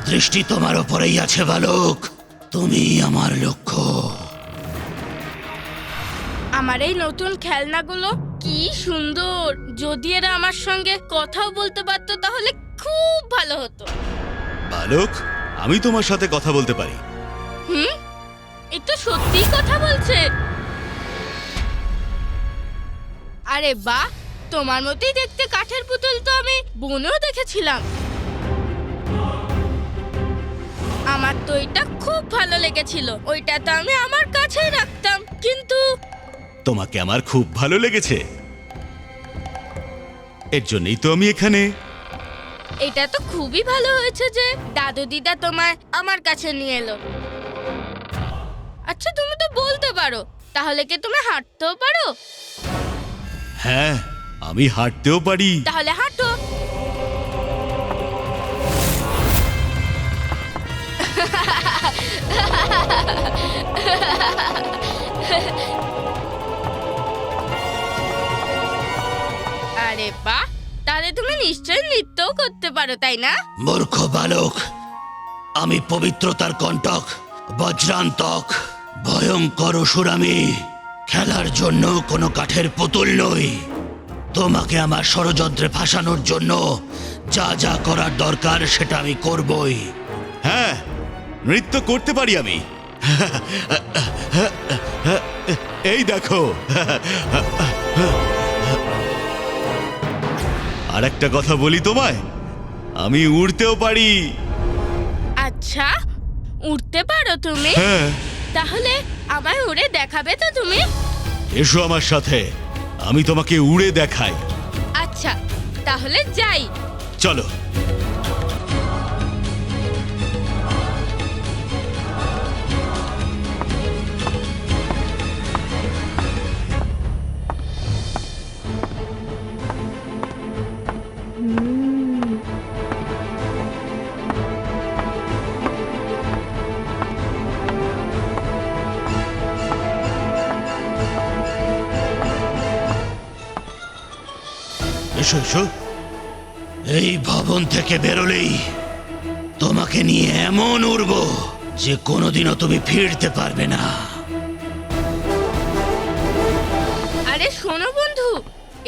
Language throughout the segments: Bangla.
দৃষ্টি তোমার উপরেই আছে বালক, তুমি আমার লক্ষ্য। আমার এই নতুন খেলনাগুলো কি সুন্দর! যদি এরা আমার সঙ্গে কথাও বলতে পারতো তাহলে খুব ভালো হতো। বালক, আমি তোমার সাথে কথা বলতে পারি। এই তো সত্যিই কথা বলছে। আরে বাহ, তোমার মতোই দেখতে কাঠের পুতুল তো আমি বনেও দেখেছিলাম। আমার তো এটা খুব ভালো লেগেছিল। ওইটা তো আমি আমার কাছেই রাখতাম, কিন্তু তোমাকে আমার খুব ভালো লেগেছে, এর জন্যই তো আমি এখানে। এটা তো খুবই ভালো হয়েছে যে দাদু দিদা তোমায় আমার কাছে নিয়ে এলো। আচ্ছা, তুমি তো বলতে পারো, তাহলে কি তুমি হাঁটতেও পারো? হ্যাঁ, আমি হাঁটতেও পারি। তাহলে হাঁটো। আরে বাহ, তাহলে তুমি নিশ্চয়ই নৃত্যও করতে পারো, তাই না? মূর্খ বালক, আমি পবিত্রতার কণ্টক, বজ্রান্তক, ভয়ঙ্কর অসুর। আমি খেলার জন্য কোনো কাঠের পুতুল নই। তোমাকে আমার ষড়যন্ত্রে ফাঁসানোর জন্য যা যা করার দরকার সেটা আমি করবই। হ্যাঁ, নৃত্য করতে পারি আমি। এই দেখো। আর একটা কথা বলি তোমায়, আমি উড়তেও পারি। আচ্ছা, উঠতে পারো তুমি? হ্যাঁ। তাহলে আমায় উড়ে দেখাবে তো তুমি? এসো আমার সাথে, আমি তোমাকে উড়ে দেখাই। আচ্ছা, তাহলে যাই। চলো। এসো এসো, এই ভবন থেকে বেরোলেই তোমাকে নিয়ে এমন উড়ব যে কোনোদিনও তুমি ফিরতে পারবে না। আরে শোনো বন্ধু,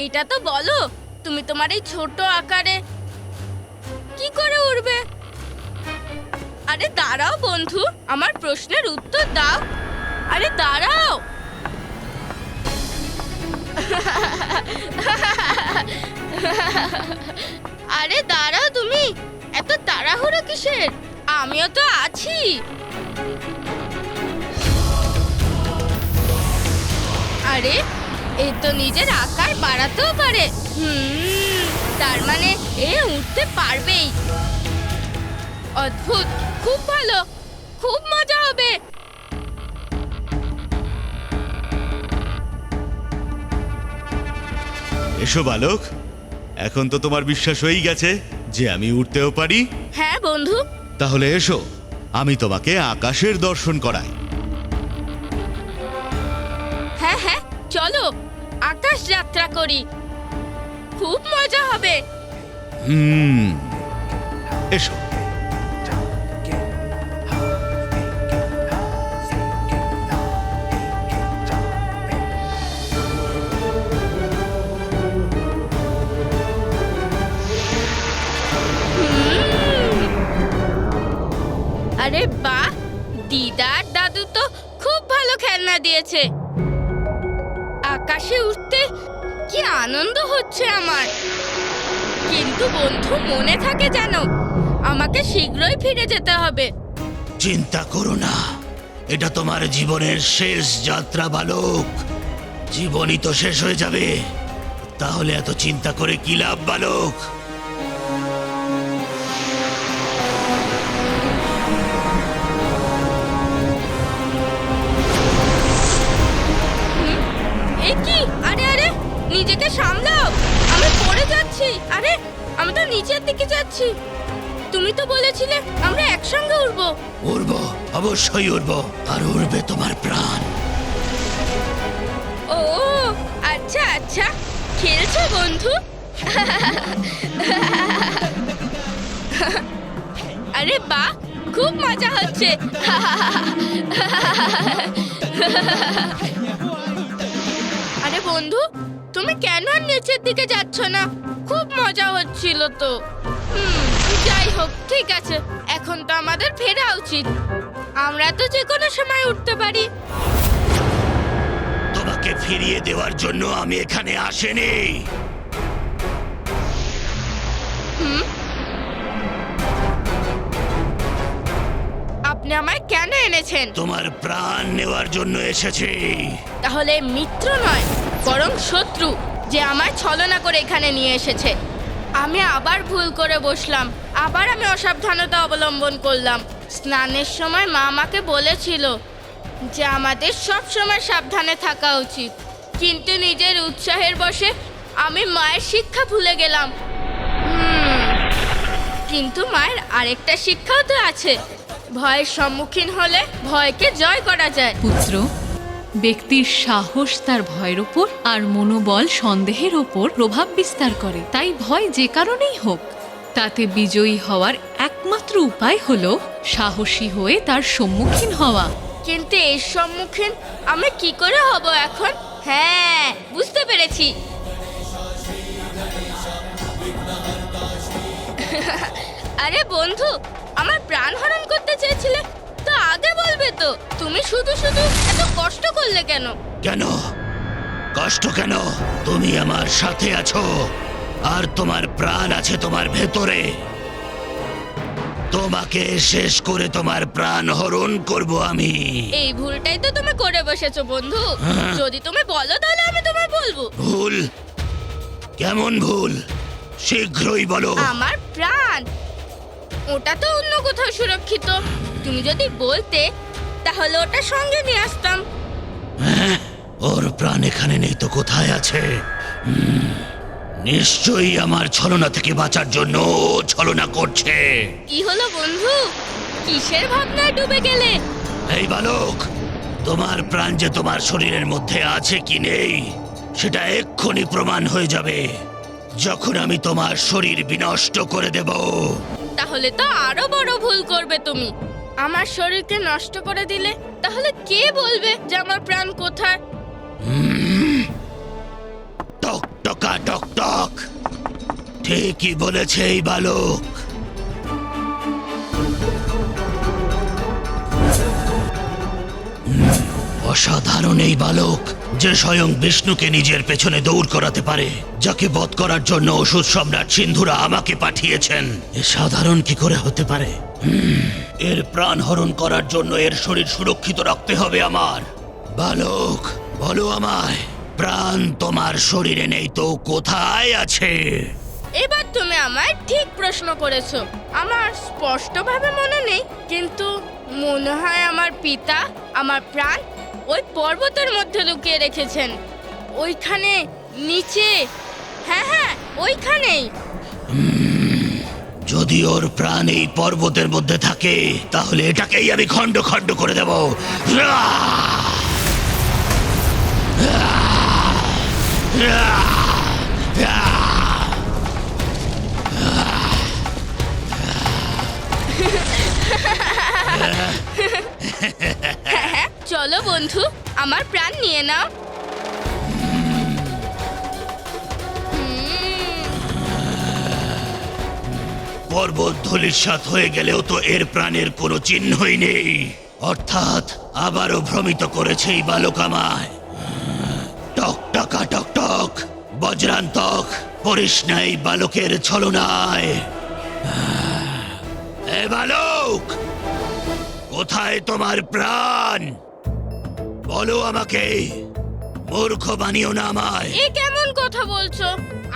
এটা তো বলো, তুমি তোমার এই ছোট আকারে কি করে উড়বে? আরে দাঁড়াও বন্ধু, আমার প্রশ্নের উত্তর দাও। আরে দাঁড়াও। আরে দাঁড়াও, তুমি এত তাড়াহুড়ো কিসের? আমিও তো আছি। আরে এ তো নিজের আকার বাড়াতেও পারে। তার মানে এ উঠতে পারবেই। অদ্ভুত, খুব ভালো, খুব মজা হবে। এসো বালক, এখন তো তোমার বিশ্বাস হয়েই গেছে যে আমি উড়তেও পারি। হ্যাঁ বন্ধু। তাহলে এসো, আমি তোমাকে আকাশের দর্শন করাই। হ্যাঁ হ্যাঁ, চলো আকাশ যাত্রা করি, খুব মজা হবে। এসো। আরে বাহ, দিদার দাদু তো খুব ভালো খেলনা দিয়েছে। আকাশে উঠতে কি আনন্দ হচ্ছে আমার। কিন্তু বন্ধু, মনে থাকে যেন আমাকে শীঘ্রই ফিরে যেতে হবে। চিন্তা করো না, এটা তোমার জীবনের শেষ যাত্রা বালক। জীবনই তো শেষ হয়ে যাবে, তাহলে এত চিন্তা করে কি লাভ বালক? এ কি? আরে আরে, নিজেকে সামলাও, আমি পড়ে যাচ্ছি। আরে আমি তো নিচের দিকে যাচ্ছি। তুমি তো বলেছিলে আমরা একসঙ্গে উড়বো। উড়বো, অবশ্যই উড়বো, আর উড়বে তোমার প্রাণ। ও আচ্ছা আচ্ছা, খেলছো বন্ধু? আরে বাহ, খুব মজা হচ্ছে। আরে বন্ধু, তুমি কেন আর নিচের দিকে যাচ্ছ না? খুব মজা হচ্ছিল তো। যাই হোক, ঠিক আছে, এখন তো আমাদের ফেরা উচিত। আমরা তো যে কোনো সময় উঠতে পারি। তোমাকে ফিরিয়ে দেওয়ার জন্য আমি এখানে আসিনি। আপনি আমায় কেন এনেছেন? তোমার প্রাণ নেওয়ার জন্য এসেছি। তাহলে মিত্র নয়, বরং শত্রু, যে আমায় ছলনা করে এখানে নিয়ে এসেছে। আমি আবার ভুল করে বসলাম, আবার আমি অসাবধানতা অবলম্বন করলাম। স্নানের সময় মা আমাকে বলেছিল যে আমাদের সব সময় সাবধানে থাকা উচিত, কিন্তু নিজের উৎসাহের বশে আমি মায়ের শিক্ষা ভুলে গেলাম। কিন্তু মায়ের আরেকটা শিক্ষাও তো আছে, ভয়ের সম্মুখীন হলে ভয়কে জয় করা যায়। পুত্র, ব্যক্তির সাহস তার ভয়ের ওপর আর মনোবল সন্দেহের ওপর প্রভাব বিস্তার করে। তাই ভয় যে কারণেই হোক, তাতে বিজয়ী হওয়ার একমাত্র উপায় হলো সাহসী হয়ে তার সম্মুখীন হওয়া। কিন্তু এর সম্মুখীন আমি কি করে হব এখন? হ্যাঁ, বুঝতে পেরেছি। আরে বন্ধু, আমার প্রাণ হরণ করতে চেয়েছিলে তো আগে বলবে তো। তুমি শুধু শুধু এত কষ্ট করলে কেন? কেন কষ্ট কেন? তুমি আমার সাথে আছো, আর তোমার প্রাণ আছে তোমার ভেতরে। তোমাকে শেষ করে তোমার প্রাণ হরণ করব আমি। এই ভুলটাই তো তুমি করে বসেছো বন্ধু। যদি তুমি বলো তাহলে আমি তোমায় বলবো। ভুল? কেমন ভুল? শীঘ্রই বলো। আমার প্রাণ, ওটা তো অন্য কোথাও সুরক্ষিত। তুমি যদি বলতে তাহলে ওটা সঙ্গে নিয়ে আসতাম। হ্যাঁ, ওর প্রাণ এখানে নেই তো কোথায় আছে? নিশ্চয়ই আমার ছলনা থেকে বাঁচার জন্য ও ছলনা করছে। কি হলো বন্ধু, কিসের ভাবনায় ডুবে গেলে? এই বালক, তোমার প্রাণ যে তোমার শরীরের মধ্যে আছে কি নেই সেটা এক্ষুনি প্রমাণ হয়ে যাবে যখন আমি তোমার শরীর বিনষ্ট করে দেব। তাহলে তো আরো বড় ভুল করবে তুমি। আমার শরীরকে নষ্ট করে দিলে তাহলে কে বলবে যে আমার প্রাণ কোথায়? টক টকা টক টক, ঠিকই বলেছে এই বালক। অসাধারণ এই বালক, যে স্বয়ং বিষ্ণুকে নিজের পেছনে দৌড় করাতে পারে, যাকে বধ করার জন্য অসুর সম্রাট সিন্ধুরা আমাকে পাঠিয়েছেন। এ সাধারণ কি করে হতে পারে? এর প্রাণ হরণ করার জন্য এর শরীর সুরক্ষিত রাখতে হবে আমার। বালক, বলো আমায়, প্রাণ তোমার শরীরে নেই তো কোথায় আছে? এবার তুমি আমায় ঠিক প্রশ্ন করেছো। আমার স্পষ্টভাবে মনে নেই, কিন্তু মনে হয় আমার পিতা আমার প্রাণ ওই পর্বতের মধ্যে লুকিয়ে রেখেছেন। ওইখানে নিচে, হ্যাঁ হ্যাঁ, ওইখানেই। যদি ওর প্রাণ এই পর্বতের মধ্যে থাকে তাহলে এটাকেই আমি খণ্ড খণ্ড করে দেব। চলো বন্ধু, আমার প্রাণ নিয়ে নাও। পর্বত ধূলিসাৎ হয়ে গেলেও তো এর প্রাণের কোনো চিহ্নই নেই। অর্থাৎ আবারও ভ্রমিত করেছে এই বালক আমায়। টক টকা টক টক, বজ্রান্তক, পড়িস না এই বালকের ছলনায়। এ বালক, কোথায় তোমার প্রাণ? বলো আমাকে, মূর্খ বানিও না আমায়। এ কেমন কথা বলছো?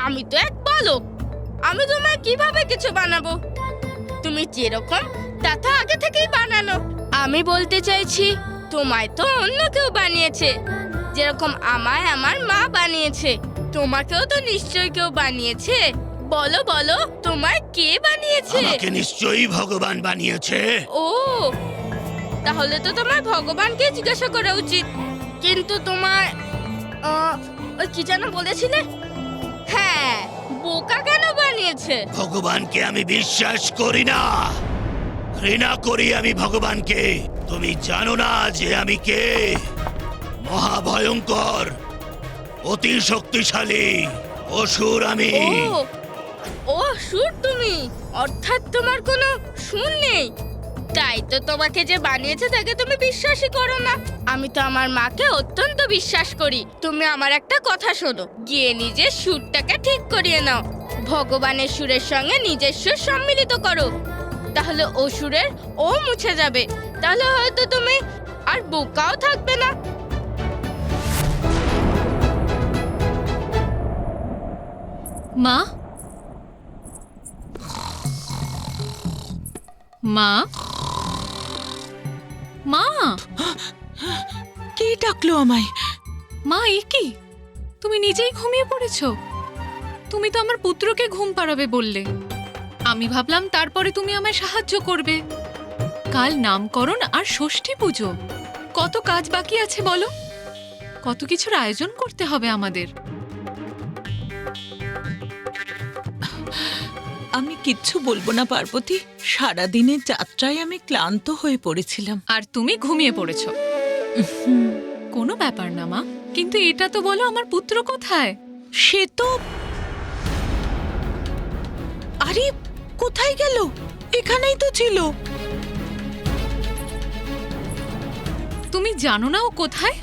আমি তো এক বালক, আমি তোমায় কিভাবে কিছু বানাবো? তুমি যেরকম তা তো আগে থেকেই বানানো। আমি বলতে চাইছি, তোমায় তো অন্য কেউ বানিয়েছে, যেরকম আমায় আমার মা বানিয়েছে। তোমাকেও তো নিশ্চয়ই কেউ বানিয়েছে। বলো বলো, তোমায় কে বানিয়েছে? আমাকে নিশ্চয়ই ভগবান বানিয়েছে। ও, তাহলে তো তোমার ভগবানকে জিজ্ঞাসা করা উচিত। কিন্তু তোমার ওই কি যেন বলেছিলে? হ্যাঁ, বোকা কেন বানিয়েছে? ভগবানকে আমি বিশ্বাস করি না। ঘৃণা করি আমি ভগবানকে। তুমি জানো না যে আমি কে? মহাভয়ঙ্কর, অতি শক্তিশালী অসুর আমি। ও অসুর তুমি, অর্থাৎ তোমার কোনো সুর নেই। তাই তো তোমাকে যে বানিয়েছে তাকে তুমি বিশ্বাসই করো না। আমি তো আমার মাকে অত্যন্ত বিশ্বাস করি। তুমি আমার একটা কথা শোনো, গিয়ে নিজের সুরটাকে ঠিক করিয়ে নাও, ভগবানের সুরের সঙ্গে নিজের সুর সম্মিলিত করো, তাহলে অসুরের ও মুছে যাবে। তাহলে হয়তো তুমি আর বোকাও থাকবে না। মা, মা, মা, কে ডাকলো আমায়? মা, এ কি? তুমি নিজেই ঘুমিয়ে পড়েছো? তুমি তো আমার পুত্রকে ঘুম পাড়াবে বললে। আমি ভাবলাম তারপরে তুমি আমায় সাহায্য করবে। কাল নামকরণ আর ষষ্ঠী পুজো, কত কাজ বাকি আছে বলো। কত কিছুর আয়োজন করতে হবে আমাদের। আমি কিচ্ছু বলবো না পার্বতী, সারাদিনের যাত্রায় আমি ক্লান্ত হয়ে পড়েছিলাম। আর তুমি ঘুমিয়ে পড়েছো। কোনো ব্যাপার না মা, কিন্তু এটা তো বলো আমার পুত্র কোথায়? সে তো, আরে কোথায় গেল? এখানেই তো ছিল। তুমি জানো না ও কোথায়?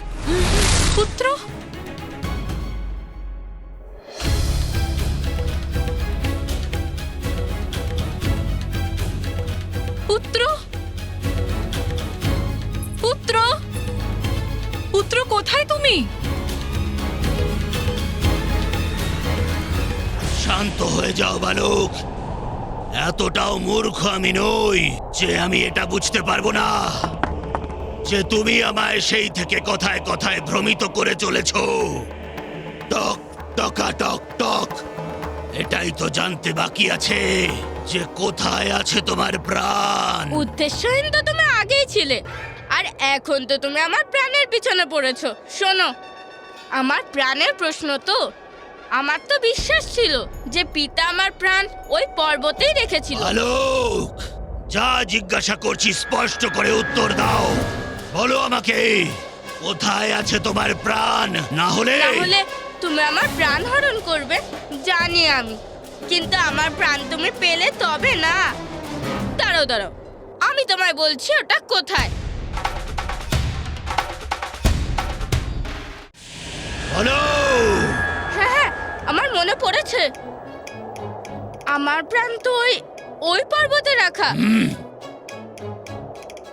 পুত্র, পুত্র, পুত্র, পুত্র কোথায় তুমি? শান্ত হয়ে যাও বালক। এতটাও মূর্খ আমি নই যে আমি এটা বুঝতে পারবো না যে তুমি আমায় সেই থেকে কথায় কথায় ভ্রমিত করে চলেছ। টক টকা টক টক, এটাই তো জানতে বাকি আছে যে কোথায় আছে তোমার প্রাণ। উদ্দেশ্যহীন তো তুমি আগেই ছিলে, আর এখন তো তুমি আমার প্রাণের পিছনে পড়েছো। শোনো, আমার প্রাণের প্রশ্ন তো, আমার তো বিশ্বাস ছিল যে পিতা আমার প্রাণ ওই পর্বতেই রেখেছিল। বালক, যা জিজ্ঞাসা করছি স্পষ্ট করে উত্তর দাও। বলো আমাকে, কোথায় আছে তোমার প্রাণ? না হলে তাহলে তুমি আমার প্রাণ হরণ করবে জানি আমি, কিন্তু আমার প্রাণ তুমি পেলে তবে না। দাঁড়াও দাঁড়াও, আমি তোমায় বলছি ওটা কোথায়। বলো। হ্যাঁ হ্যাঁ, আমার মনে পড়েছে। আমার প্রাণ তো ওই পর্বতে রাখা।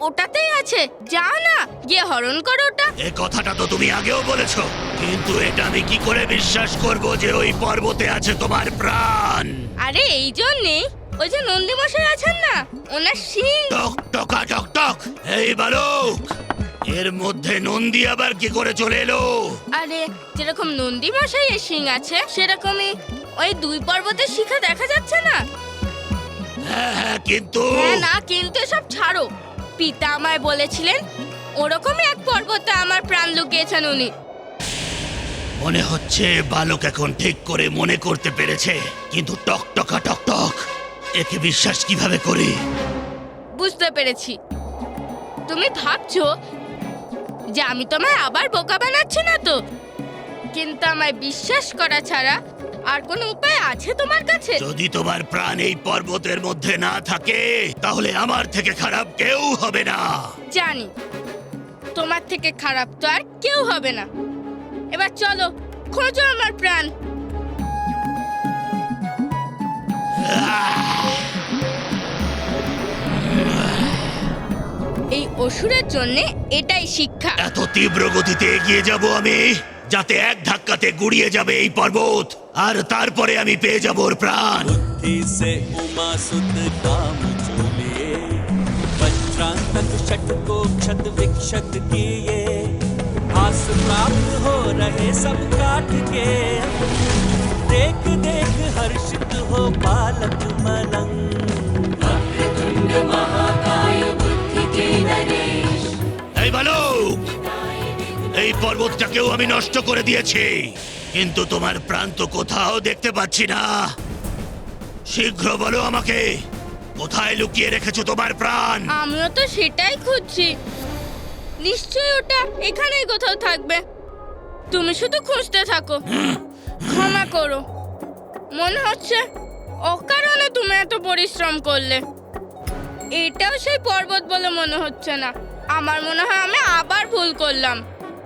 ওটাতেই আছে, যাও না, গিয়ে হরণ করো ওটা। এ কথাটা তো তুমি আগেও বলেছো, কিন্তু এটা আমি কি করে বিশ্বাস করব যে ওই পর্বতে আছে তোমার প্রাণ? আরে এই জন্যেই, ওই যে নন্দী মশাই আছেন না, ওনার শিং। টক টকা টক টক, এই বালক, এর মধ্যে নন্দী আবার কি করে চলে এলো? আরে যেরকম নন্দী মশাইয়ের শিং আছে, সেরকমই ওই দুই পর্বতের শিখা দেখা যাচ্ছে না। হ্যাঁ হ্যাঁ, কিন্তু হ্যাঁ না কিন্তু সব ছাড়ো। পিতা আমায় বলেছিলেন ওরকমই এক পর্বতে আমার প্রাণ লুকিয়েছেন উনি। মনে হচ্ছে বালক এখন ঠিক করে মনে করতে পেরেছে, কিন্তু টক টকা টক টক, একে বিশ্বাস কিভাবে করি? বুঝতে পেরেছি, তুমি ভাবছো যে আমি তোমায় আবার বোকা বানাচ্ছি না তো, কিন্তু আমায় বিশ্বাস করা ছাড়া আর কোনো উপায় আছে তোমার কাছে? যদি তোমার প্রাণ এই পর্বতের মধ্যে না থাকে, তাহলে আমার থেকে খারাপ কেউ হবে না। জানি তোমার থেকে খারাপ তো আর কেউ হবে না। এবার চলো, খোঁজো আমার প্রাণ। এই অসুরের জন্য এটাই শিক্ষা। এত তীব্র গতিতে এগিয়ে যাব আমি, যাতে এক ধাক্কাতে গুড়িয়ে যাবে এই পর্বত, আর তারপরে আমি পেয়ে যাব ওর প্রাণ। बुद्धि से उमा सुत काम चूलिए वज्रांतक षट को क्षत विक्षत किए आस प्राप्त हो रहे सब काट के देख देख हर्षित हो बालक मलंग वक्रतुंड महाकाय बुद्धि के नरेश। এই বালক, এই পর্বতটাকেও আমি নষ্ট করে দিয়েছি, কিন্তু তোমার প্রাণ তো কোথাও দেখতে পাচ্ছি না। শীঘ্র বলো আমাকে, কোথায় লুকিয়ে রেখেছো তোমার প্রাণ? আমিও তো সেটাই খুঁজছি। নিশ্চয়ই ওটা এখানেই কোথাও থাকবে। তুমি শুধু খুঁজতে থাকো। ক্ষমা করো, মনে হচ্ছে অকারণে তুমি এত পরিশ্রম করলে। এটাও সেই পর্বত বলে মনে হচ্ছে না। আমার মনে হয় আমি আবার ভুল করলাম।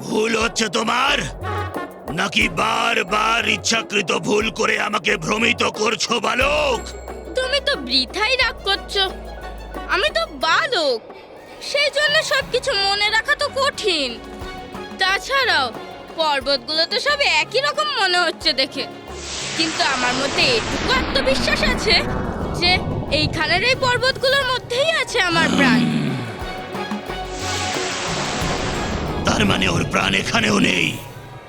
ভুল হচ্ছে তোমার, নাকি বারবার ইচ্ছাকৃত ভুল করে আমাকে ভ্রমিত করছো বালক? তুমি তো বৃথাই রাগ করছো। আমি তো বালক, সেই জন্য সবকিছু মনে রাখা তো কঠিন। তাছাড়াও পর্বতগুলো তো সব একই রকম মনে হচ্ছে দেখে, কিন্তু আমার মধ্যে এটুকু আত্মবিশ্বাস আছে যে এইখানের এই পর্বতগুলোর মধ্যেই আছে আমার প্রাণ। তার মানে ওর প্রাণ এখানেও নেই।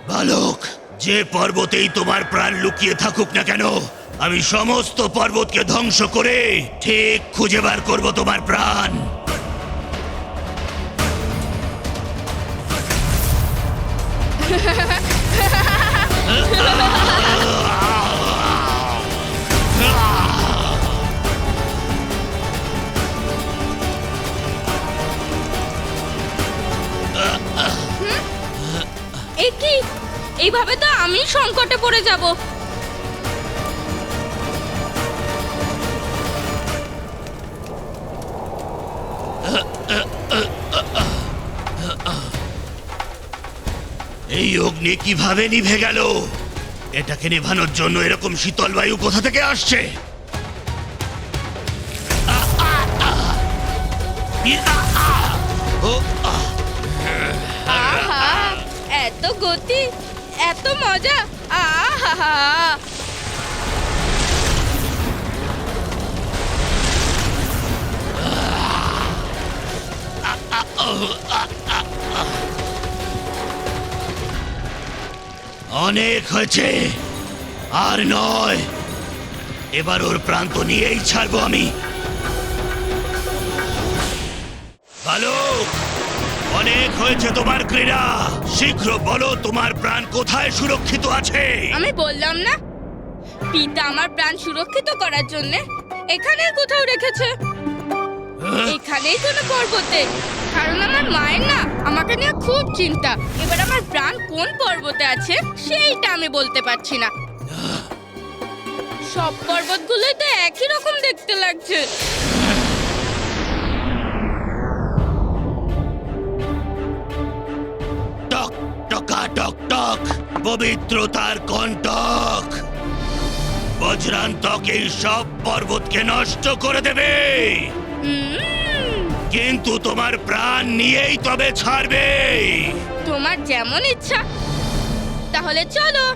বালক, যে পর্বতেই তোমার প্রাণ লুকিয়ে থাকুক না কেন, আমি সমস্ত পর্বতকে ধ্বংস করে ঠিক খুঁজে বার করব তোমার প্রাণ। এ কি? এইভাবে তো আমি সংকটে পড়ে যাব। এই অগ্নি কিভাবে নিভে গেল? এটাকে নেভানোর জন্য এরকম শীতল বায়ু কোথা থেকে আসছে? আহা, এত গতি, এত মজা! আহা! অনেক হয়েছে, আর নয়। এবার ওর প্রান্ত নিয়েই ছাড়বো আমি। বালক, অনেক হয়েছে তোমার ক্রীড়া। শীঘ্র বলো তোমার প্রাণ কোথায় সুরক্ষিত আছে। আমি বললাম না, পিতা আমার প্রাণ সুরক্ষিত করার জন্য এখানে কোথাও রেখেছে। এখানেই কোনো পর্বতে, কারণ আমার মায়ের না আমাকে নিয়ে খুব চিন্তা। এবার আমার প্রাণ কোন পর্বতে আছে সেইটা আমি বলতে পারছি না। সব পর্বতগুলোই তো একই রকম দেখতে লাগছে। টক টকা টক টক, পবিত্রতার কণ্টক। বজ্রান্তক এই সব পর্বতকে নষ্ট করে দেবে, কিন্তু তোমার প্রাণ নিয়েই তবে ছাড়বে। তোমার যেমন ইচ্ছা, তাহলে চলো।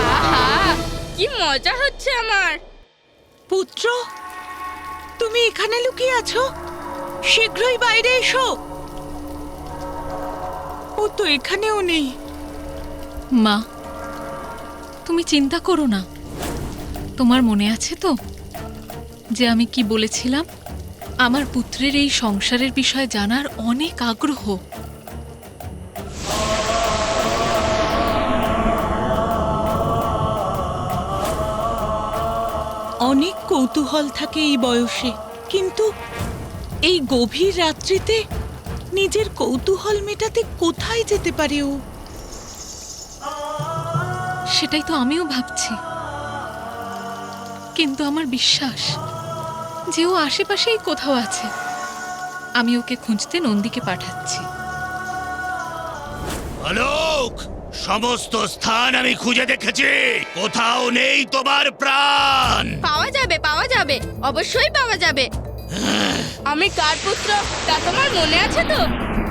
আহা, কি মজা হচ্ছে আমার। পুত্র, তুমি এখানে লুকিয়ে আছো? শীঘ্রই বাইরে এসো। ও তো এখানেও নেই। মা, তুমি চিন্তা করো না। তোমার মনে আছে তো যে আমি কি বলেছিলাম? আমার পুত্রের এই সংসারের বিষয়ে জানার অনেক আগ্রহ। অনেক কৌতূহল থাকে এই বয়সে, কিন্তু এই গভীর রাত্রিতে নিজের কৌতূহল মেটাতে কোথায় যেতে পারে ও? সেটাই তো আমিও ভাবছি, কিন্তু আমার বিশ্বাস যে ও আশেপাশেই কোথাও আছে। আমি ওকে খুঁজতে নন্দীকে পাঠাচ্ছি। বালক, সমস্ত স্থান আমি খুঁজে দেখেছি, কোথাও নেই তোমার প্রাণ। পাওয়া যাবে, পাওয়া যাবে, অবশ্যই পাওয়া যাবে। আমি কার পুত্র তা তোমার মনে আছে তো?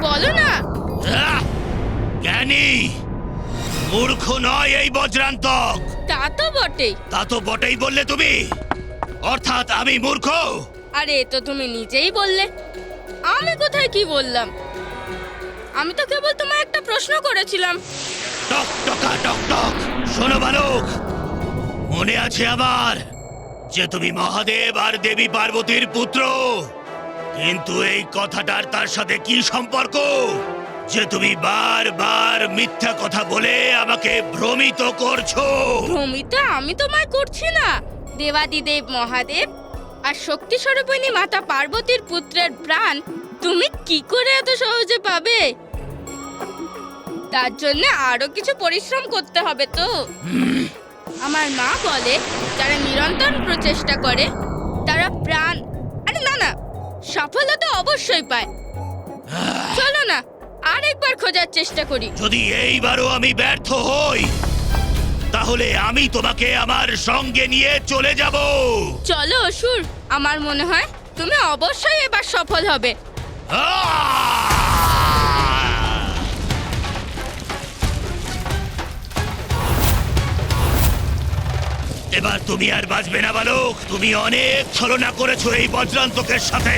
বলো না। আহ! জ্ঞানী, মূর্খ নয় এই বজ্রান্তক। তা তো বটেই। তা তো বটেই বললে তুমি, অর্থাৎ আমি মূর্খ। আরে এ তো তুমি নিজেই বললে। আমি কোথায় কি বললাম? আমি তো কেবল তোমায় একটা প্রশ্ন করেছিলাম। টক টকা টক টক। শোনো বালক, মনে আছে আমার যে তুমি মহাদেব আর দেবী পার্বতীর পুত্র, কিন্তু এই কথাটার তার সাথে কি সম্পর্ক যে তুমি বারবার মিথ্যা কথা বলে আমাকে ভ্রমিত করছো? ভ্রমিত আমি তোমায় করছি না। দেবাদিদেব মহাদেব আর শক্তি স্বরূপিণী মাতা পার্বতীর পুত্রের প্রাণ তুমি কি করে এত সহজে পাবে? তার জন্য আরো কিছু পরিশ্রম করতে হবে তো। আমার মা বলে যারা নিরন্তর প্রচেষ্টা করে তারা প্রাণ, আরে না না, সফলতা অবশ্যই পায়। চলো না আরেকবার খোঁজার চেষ্টা করি। যদি এইবারও আমি ব্যর্থ হই তাহলে আমি তোমাকে আমার সঙ্গে নিয়ে চলে যাব। চলো অসুর, আমার মনে হয় তুমি অবশ্যই এবার সফল হবে। এবার তুমি আর বাঁচবে না বালক। তুমি অনেক ছলনা করেছো এই বজ্রান্তকের সাথে।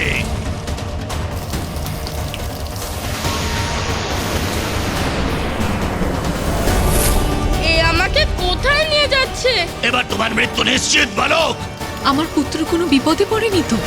এ আমাকে কোথায় নিয়ে যাচ্ছে? এবার তোমার মৃত্যু নিশ্চিত বালক। আমার পুত্র কোনো বিপদে পড়েনি তো?